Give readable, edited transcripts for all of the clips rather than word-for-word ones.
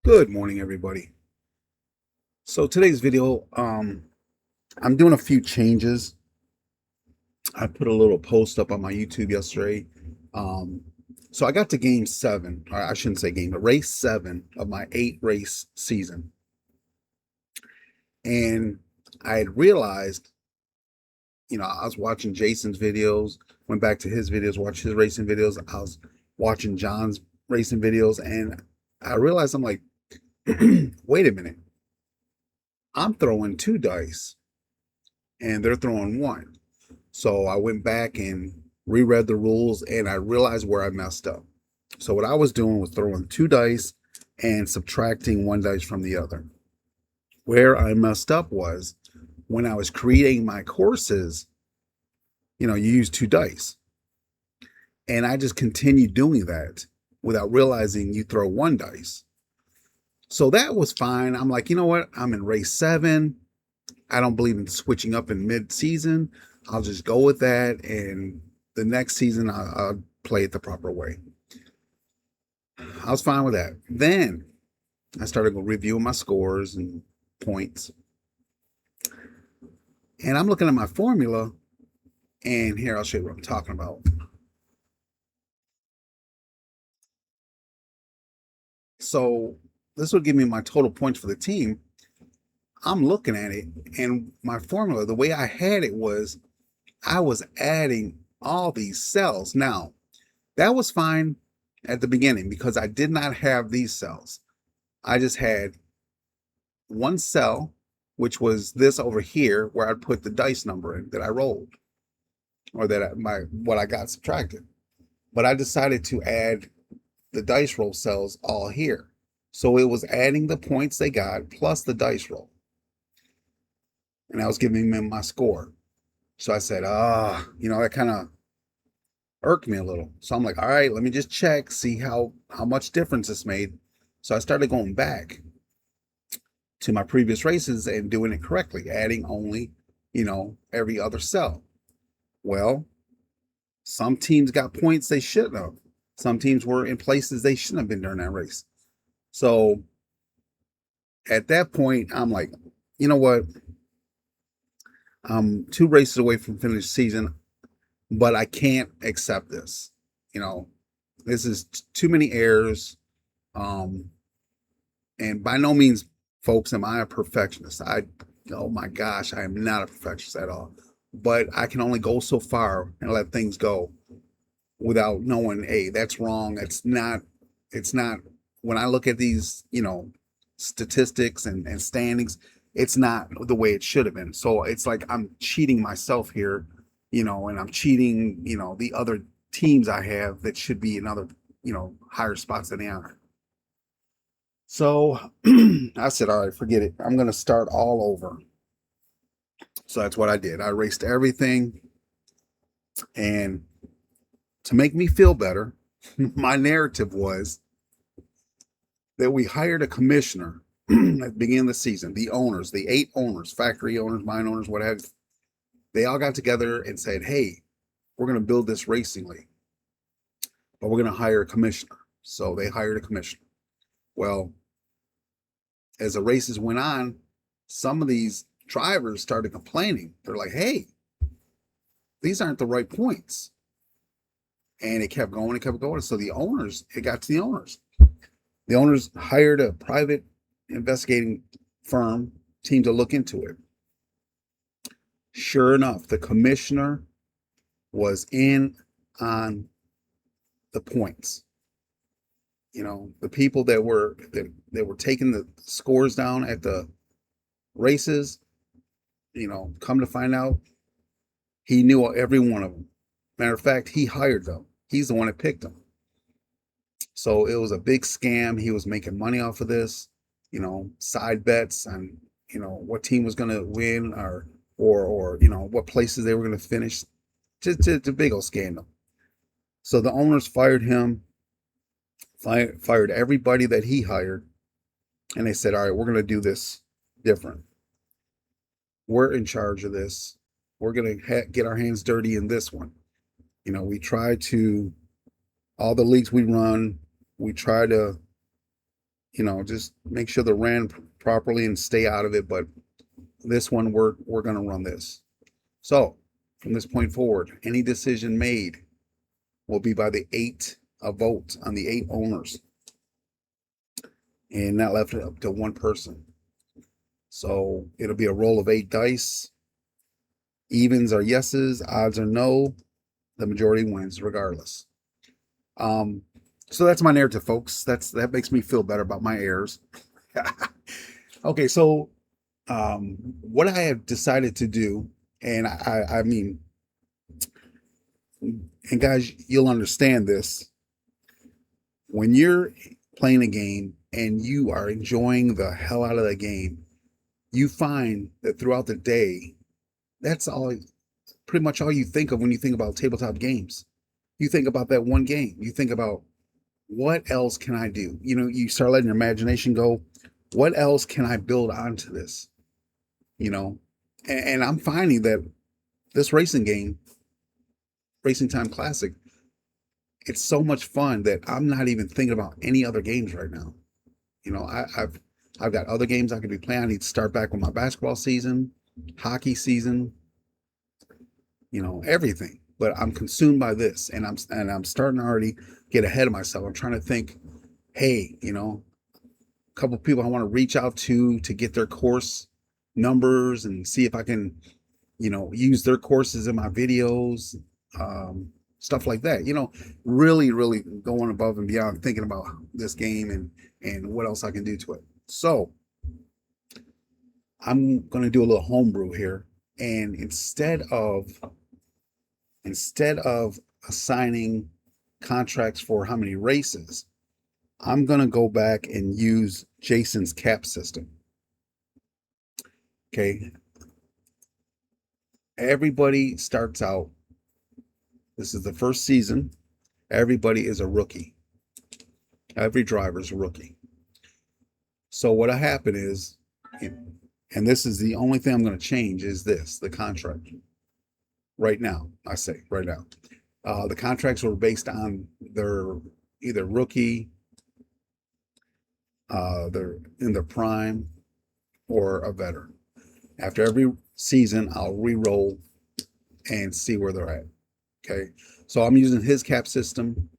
Good morning, everybody. So today's video, I'm doing a few changes. I put a little post up on my YouTube yesterday. Um, so I got to game seven, or I shouldn't say game, but race seven of my 8 race season. And I had realized, I was watching Jason's videos, went back to his videos, watched his racing videos. I was watching John's racing videos, and I realized I'm like, wait a minute, I'm throwing 2 dice and they're throwing one. So I went back and reread the rules and I realized where I messed up. So what I was doing was throwing 2 dice and subtracting 1 dice from the other. Where I messed up was when I was creating my courses, you use 2 dice. And I just continued doing that without realizing you throw 1 dice. So that was fine. I'm like, you know what? I'm in race 7. I don't believe in switching up in mid-season. I'll just go with that, and the next season I'll play it the proper way. I was fine with that. Then I started reviewing my scores and points, and I'm looking at my formula, and here I'll show you what I'm talking about. So this will give me my total points for the team. I'm looking at it, and my formula, the way I had it was I was adding all these cells. Now, that was fine at the beginning because I did not have these cells. I just had one cell, which was this over here, where I'd put the dice number in that I rolled, or what I got subtracted. But I decided to add the dice roll cells all here. So it was adding the points they got plus the dice roll. And I was giving them my score. So I said, that kind of irked me a little. So I'm like, all right, let me just check, see how much difference this made. So I started going back to my previous races and doing it correctly, adding only, every other cell. Well, some teams got points they shouldn't have. Some teams were in places they shouldn't have been during that race. So at that point, I'm like, you know what? I'm 2 races away from finish season, but I can't accept this. This is too many errors. And by no means, folks, am I a perfectionist. Oh my gosh, I am not a perfectionist at all. But I can only go so far and let things go without knowing, hey, that's wrong. It's not, when I look at these, statistics and standings, it's not the way it should have been. So it's like I'm cheating myself here, and I'm cheating, the other teams I have that should be in other, higher spots than they are. So I said, all right, forget it. I'm going to start all over. So that's what I did. I erased everything. And to make me feel better, my narrative was that we hired a commissioner at the beginning of the season. The owners, the 8 owners, factory owners, mine owners, what have you, they all got together and said, hey, we're going to build this racing league, but we're going to hire a commissioner. So they hired a commissioner. Well, as the races went on, some of these drivers started complaining. They're like, hey, these aren't the right points. And it kept going, it kept going. So it got to the owners. The owners hired a private investigating firm team to look into it. Sure enough, the commissioner was in on the points. The people that were taking the scores down at the races, come to find out, he knew every one of them. Matter of fact, he hired them. He's the one that picked them. So it was a big scam. He was making money off of this, side bets on, what team was going to win or what places they were going to finish. Just a big old scandal. So the owners fired him, fired everybody that he hired, and they said, all right, we're going to do this different. We're in charge of this. We're going to get our hands dirty in this one. We try to, all the leagues we run, we try to just make sure they're ran properly and stay out of it. But this one, we're going to run this. So from this point forward, any decision made will be by the 8 vote on the 8 owners, and not left up to one person. So it'll be a roll of 8 dice. Evens are yeses, odds are no. The majority wins regardless. So that's my narrative, folks. That makes me feel better about my errors. Okay, so what I have decided to do, and I mean, and guys, you'll understand this. When you're playing a game and you are enjoying the hell out of the game, you find that throughout the day, that's pretty much all you think of when you think about tabletop games. You think about that one game. You think about, what else can I do? You start letting your imagination go. What else can I build onto this? And I'm finding that this racing game, Racing Time Classic, it's so much fun that I'm not even thinking about any other games right now. I've got other games I could be playing. I need to start back with my basketball season, hockey season, everything. But I'm consumed by this, and I'm starting to already get ahead of myself. I'm trying to think, hey, a couple of people I want to reach out to get their course numbers and see if I can, use their courses in my videos, stuff like that. Really, really going above and beyond, thinking about this game and what else I can do to it. So I'm going to do a little homebrew here, and instead of assigning contracts for how many races, I'm going to go back and use Jason's cap system. Okay. Everybody starts out. This is the first season. Everybody is a rookie. Every driver is a rookie. So what'll happen is, and this is the only thing I'm going to change, is the contract. Right now, I say right now, the contracts were based on their either rookie, they're in their prime, or a veteran. After every season, I'll re-roll and see where they're at. Okay, so I'm using his cap system.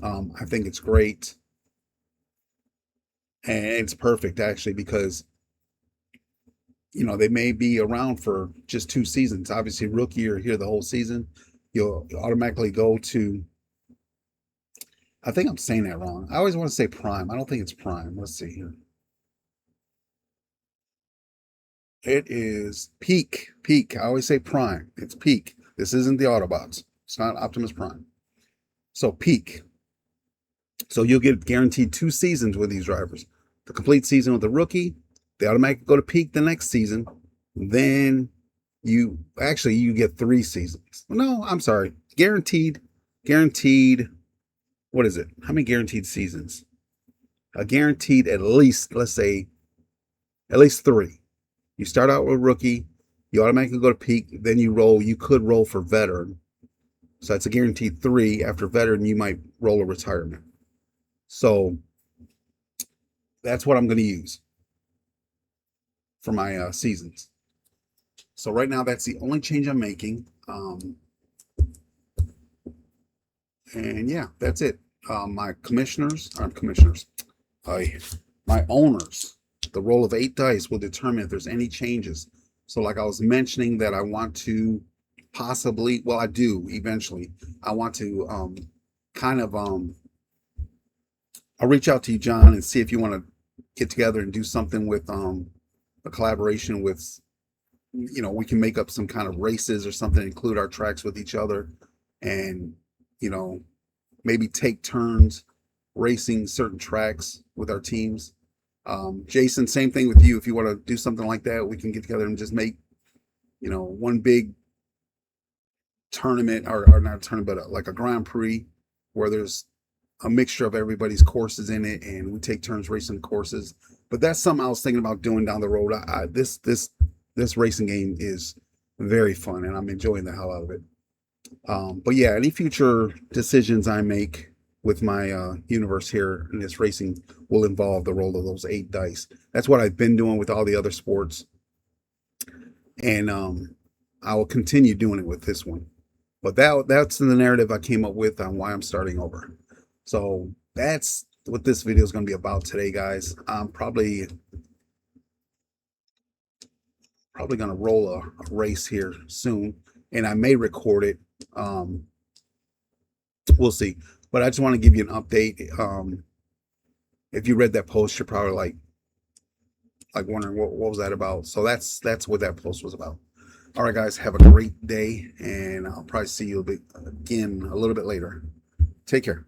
I think it's great, and it's perfect actually, because they may be around for just 2 seasons. Obviously, rookie, you're here the whole season. You'll automatically go to, I think I'm saying that wrong. I always want to say prime. I don't think it's prime. Let's see here. It is peak. Peak. I always say prime. It's peak. This isn't the Autobots. It's not Optimus Prime. So peak. So you'll get guaranteed 2 seasons with these drivers. The complete season with the rookie. They automatically go to peak the next season. Then you get 3 seasons. No, I'm sorry. Guaranteed. What is it? How many guaranteed seasons? Guaranteed at least, let's say, at least 3. You start out with rookie. You automatically go to peak. Then you roll. You could roll for veteran. So that's a guaranteed 3. After veteran, you might roll a retirement. So that's what I'm going to use for my seasons. So right now, that's the only change I'm making. And yeah, that's it. My my owners, the roll of 8 dice will determine if there's any changes. So like I was mentioning that I want to possibly, well, I do eventually, I want to I'll reach out to you, John, and see if you want to get together and do something with a collaboration with, we can make up some kind of races or something, include our tracks with each other, and maybe take turns racing certain tracks with our teams. Jason, same thing with you. If you want to do something like that, we can get together and just make one big tournament, or not a tournament, but like a Grand Prix, where there's a mixture of everybody's courses in it, and we take turns racing courses. But that's something I was thinking about doing down the road. This racing game is very fun, and I'm enjoying the hell out of it. But yeah, any future decisions I make with my universe here in this racing will involve the roll of those 8 dice. That's what I've been doing with all the other sports, and I will continue doing it with this one. But that's the narrative I came up with on why I'm starting over. So that's what this video is going to be about today, guys. I'm probably going to roll a race here soon, and I may record it. We'll see. But I just want to give you an update. If you read that post, you're probably like wondering what was that about. So that's what that post was about. All right, guys, have a great day, and I'll probably see you again a little bit later. Take care.